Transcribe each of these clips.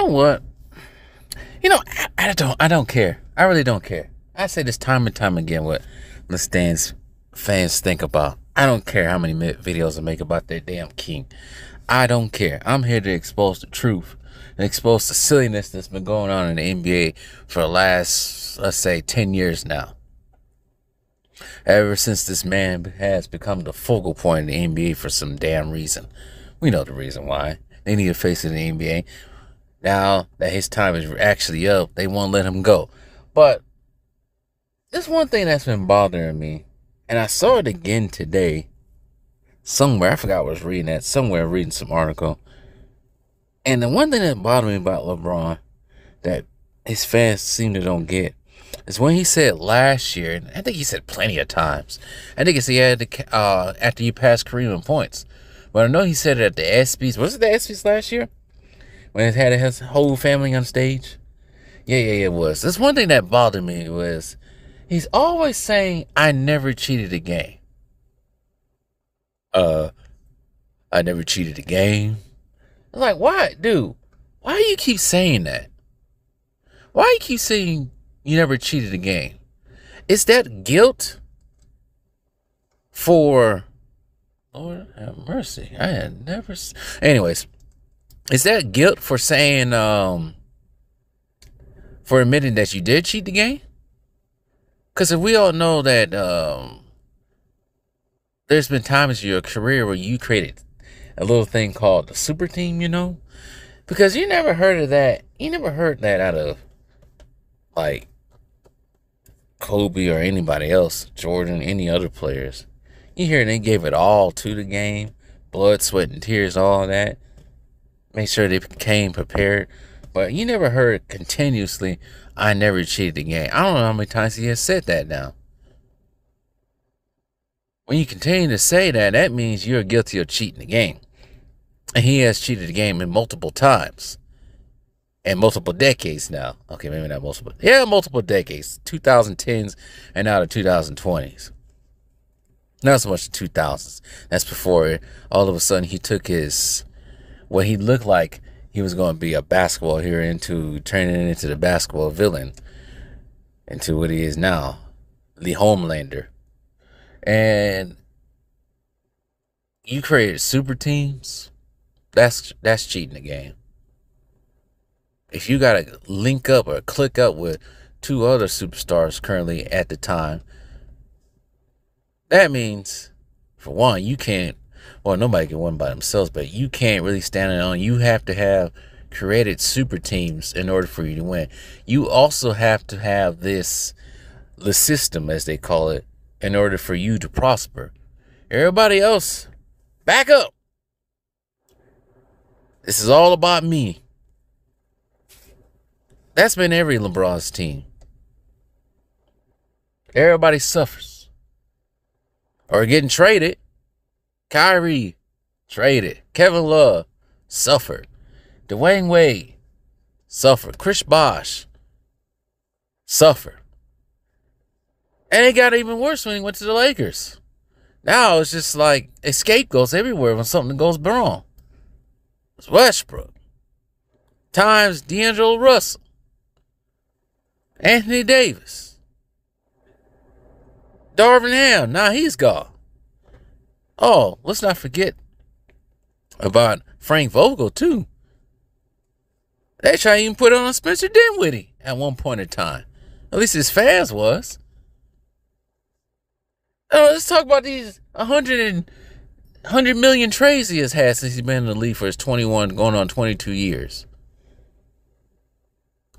You know what? I don't care. I really don't care. I say this time and time again what the stands fans think about. I don't care how many videos I make about that damn king. I don't care. I'm here to expose the truth and expose the silliness that's been going on in the NBA for the last, let's say, 10 years now. Ever since this man has become the focal point of the NBA for some damn reason. We know the reason why. They need to face it in the NBA. Now that his time is actually up, they won't let him go. But there's one thing that's been bothering me, and I saw it again today. Somewhere, I forgot what I was reading that. Somewhere, reading some article. And the one thing that bothered me about LeBron that his fans seem to don't get is when he said last year, and I think he said plenty of times. I think it's he had to, after you pass Kareem in points. But I know he said it at the ESPYs. Was it the ESPYs last year? When it had his whole family on stage? Yeah, it was. That's one thing that bothered me was he's always saying, I never cheated a game. I never cheated a game. I'm like, why, dude? Why do you keep saying that? Why do you keep saying you never cheated a game? Is that guilt for... Lord have mercy. I had never... Anyways, is that guilt for saying, for admitting that you did cheat the game? Because if we all know that there's been times in your career where you created a little thing called the super team, because you never heard of that. You never heard that out of like Kobe or anybody else, Jordan, any other players. You hear they gave it all to the game, blood, sweat, and tears, all that. Make sure they came prepared. But you never heard continuously, I never cheated the game. I don't know how many times he has said that now. When you continue to say that, that means you're guilty of cheating the game. And he has cheated the game in multiple times. And multiple decades now. Okay, maybe not multiple. Yeah, multiple decades. 2010s and now the 2020s. Not so much the 2000s. That's before all of a sudden he took his... what he looked like he was going to be a basketball hero into turning into the basketball villain. Into what he is now. The Homelander. And you created super teams. That's cheating the game. If you gotta link up or click up with two other superstars currently at the time, that means, for one, you can't, well, nobody can win by themselves, but you can't really stand it on. You have to have created super teams in order for you to win. You also have to have the system, as they call it, in order for you to prosper. Everybody else, back up. This is all about me. That's been every LeBron's team. Everybody suffers. Or getting traded. Kyrie, traded. Kevin Love, suffered. Dwayne Wade, suffered. Chris Bosh, suffered. And it got even worse when he went to the Lakers. Now it's just like a scapegoats everywhere when something goes wrong. It's Westbrook. Times D'Angelo Russell. Anthony Davis. Darvin Ham. Now he's gone. Oh, let's not forget about Frank Vogel, too. They tried to even put on Spencer Dinwiddie at one point in time. At least his fans was. Let's talk about these 100 million trades he has had since he's been in the league for his 21, going on 22 years.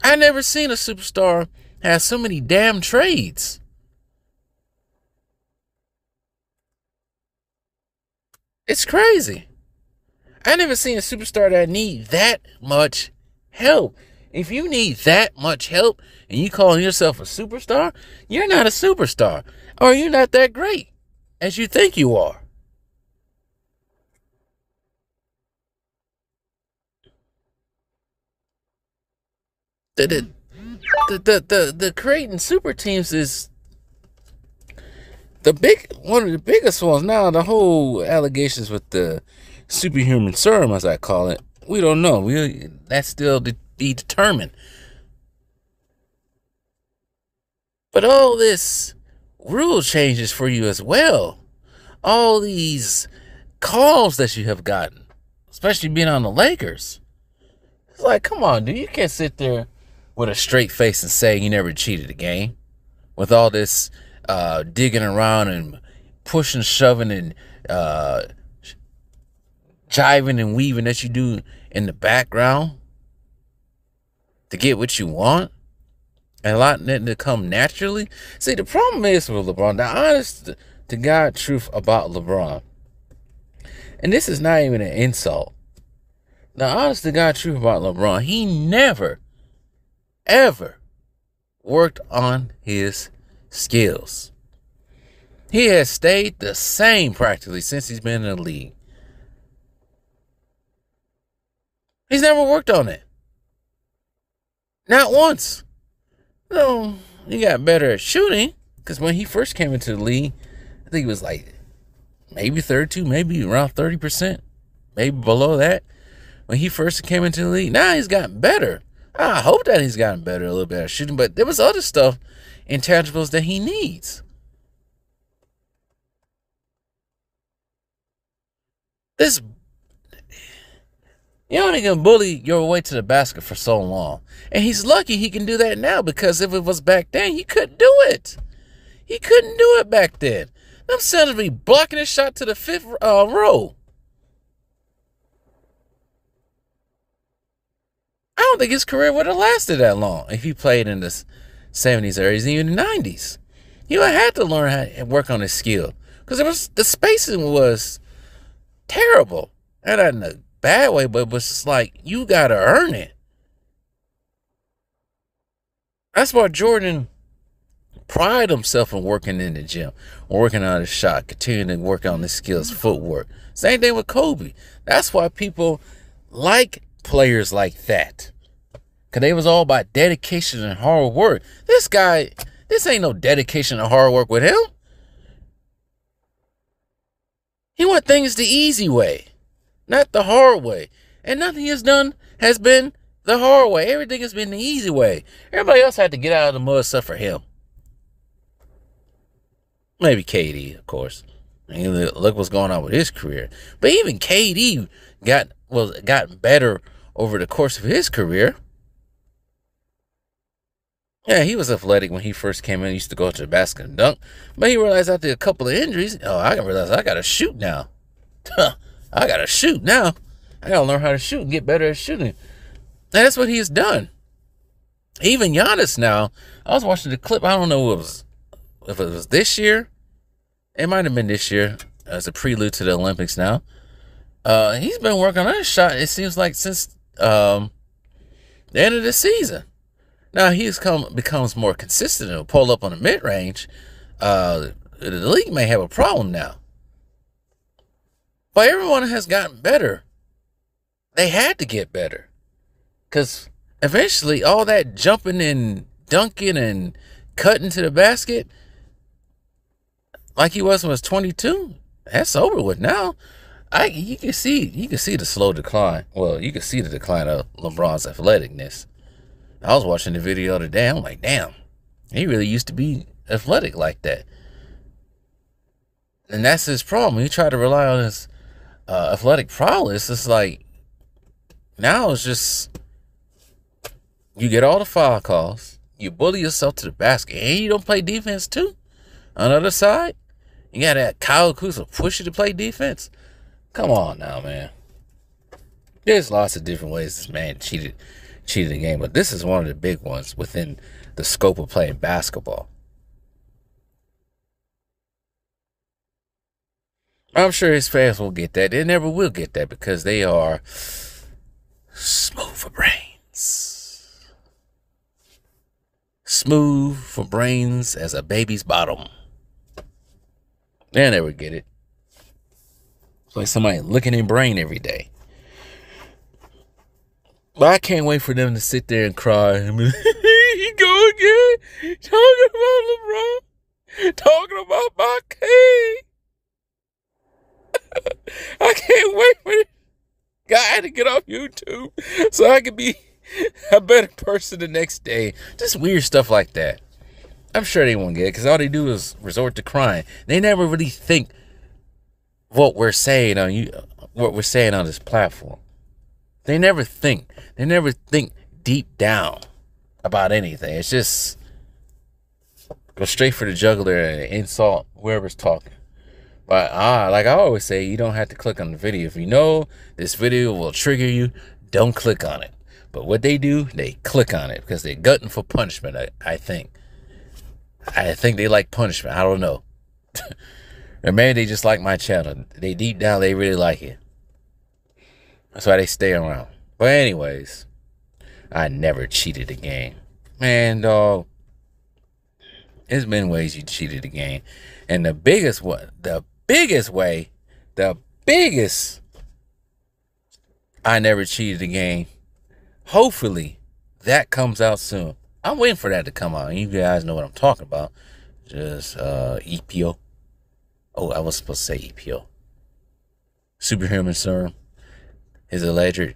I never seen a superstar have so many damn trades. It's crazy. I never seen a superstar that need that much help. If you need that much help and you call yourself a superstar, you're not a superstar. Or you're not that great as you think you are. The creating super teams is one of the biggest ones. Now the whole allegations with the superhuman serum, as I call it, we don't know. That's still be determined. But all this rule changes for you as well. All these calls that you have gotten, especially being on the Lakers. It's like, come on, dude. You can't sit there with a straight face and say you never cheated a game. With all this digging around and pushing, shoving, and jiving and weaving that you do in the background to get what you want. And a lot to come naturally. See, the problem is with LeBron, the honest to God truth about LeBron, and this is not even an insult. The honest to God truth about LeBron, he never, ever worked on his skills. He has stayed the same practically since he's been in the league. He's never worked on it. Not once. No, he got better at shooting, because when he first came into the league, I think it was like maybe 32, maybe around 30%, maybe below that. When he first came into the league, now he's gotten better. I hope that he's gotten better a little bit at shooting, but there was other stuff, intangibles that he needs. This, you only can bully your way to the basket for so long. And he's lucky he can do that now, because if it was back then, he couldn't do it. He couldn't do it back then. Them centers be blocking his shot to the fifth row. I don't think his career would have lasted that long if he played in the 70s or even the 90s. He would have had to learn how to work on his skill, because the spacing was terrible. And not in a bad way, but it was just like, you got to earn it. That's why Jordan prided himself in working in the gym, working on his shot, continuing to work on his skills, footwork. Same thing with Kobe. That's why people like players like that, because they was all about dedication and hard work. This guy, this ain't no dedication and hard work with him. He want things the easy way, not the hard way. And nothing he has done has been the hard way. Everything has been the easy way. Everybody else had to get out of the mud except for him. Maybe KD, of course. And look what's going on with his career. But even KD gotten better over the course of his career. Yeah, he was athletic when he first came in. He used to go to the basket and dunk. But he realized after a couple of injuries, I realized I got to shoot now. I got to shoot now. I got to learn how to shoot and get better at shooting. And that's what he's done. Even Giannis now, I was watching the clip. I don't know if it was this year. It might have been this year as a prelude to the Olympics now. He's been working on his shot, it seems like, since the end of the season. Now he's becomes more consistent and pull up on the mid-range. The league may have a problem now. But everyone has gotten better. They had to get better. Because eventually all that jumping and dunking and cutting to the basket, like he was when he was 22, that's over with now. You can see the slow decline. Well, you can see the decline of LeBron's athleticness. I was watching the video today. I'm like, damn, he really used to be athletic like that. And that's his problem. He tried to rely on his athletic prowess. It's like, now it's just, you get all the foul calls, you bully yourself to the basket, and you don't play defense too. On the other side, you got that Kyle Kuzma push you to play defense. Come on now, man. There's lots of different ways this man cheated the game, but this is one of the big ones within the scope of playing basketball. I'm sure his fans will get that. They never will get that, because they are smooth for brains. Smooth for brains as a baby's bottom. They never get it. It's like somebody licking their brain every day. But I can't wait for them to sit there and cry. He go again, talking about LeBron, talking about my king. I can't wait for this guy to get off YouTube so I can be a better person the next day. Just weird stuff like that. I'm sure they won't get it because all they do is resort to crying. They never really think what we're saying on this platform. They never think. They never think deep down about anything. It's just go straight for the jugular and insult whoever's talking. But like I always say, you don't have to click on the video. If you know this video will trigger you, don't click on it. But what they do, they click on it because they're gutting for punishment, I think. I think they like punishment. I don't know. Or maybe they just like my channel. They deep down, they really like it. That's why they stay around. But anyways, I never cheated a game. Man, dog, there's been ways you cheated the game. And the biggest I never cheated the game. Hopefully, that comes out soon. I'm waiting for that to come out. You guys know what I'm talking about. Just EPO. Oh, I was supposed to say EPO. Superhuman serum. His alleged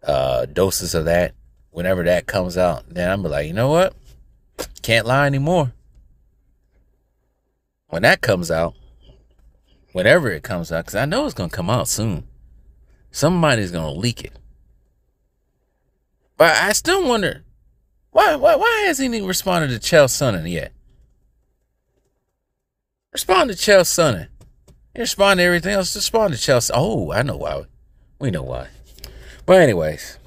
doses of that. Whenever that comes out, then I'm like, you know what? Can't lie anymore. When that comes out, whenever it comes out, because I know it's going to come out soon. Somebody's going to leak it. But I still wonder, why hasn't he responded to Chael Sonnen yet? Respond to Chael Sonnen. You respond to everything else. Respond to Chael Sonnen. Oh, I know why. We know why. But anyways,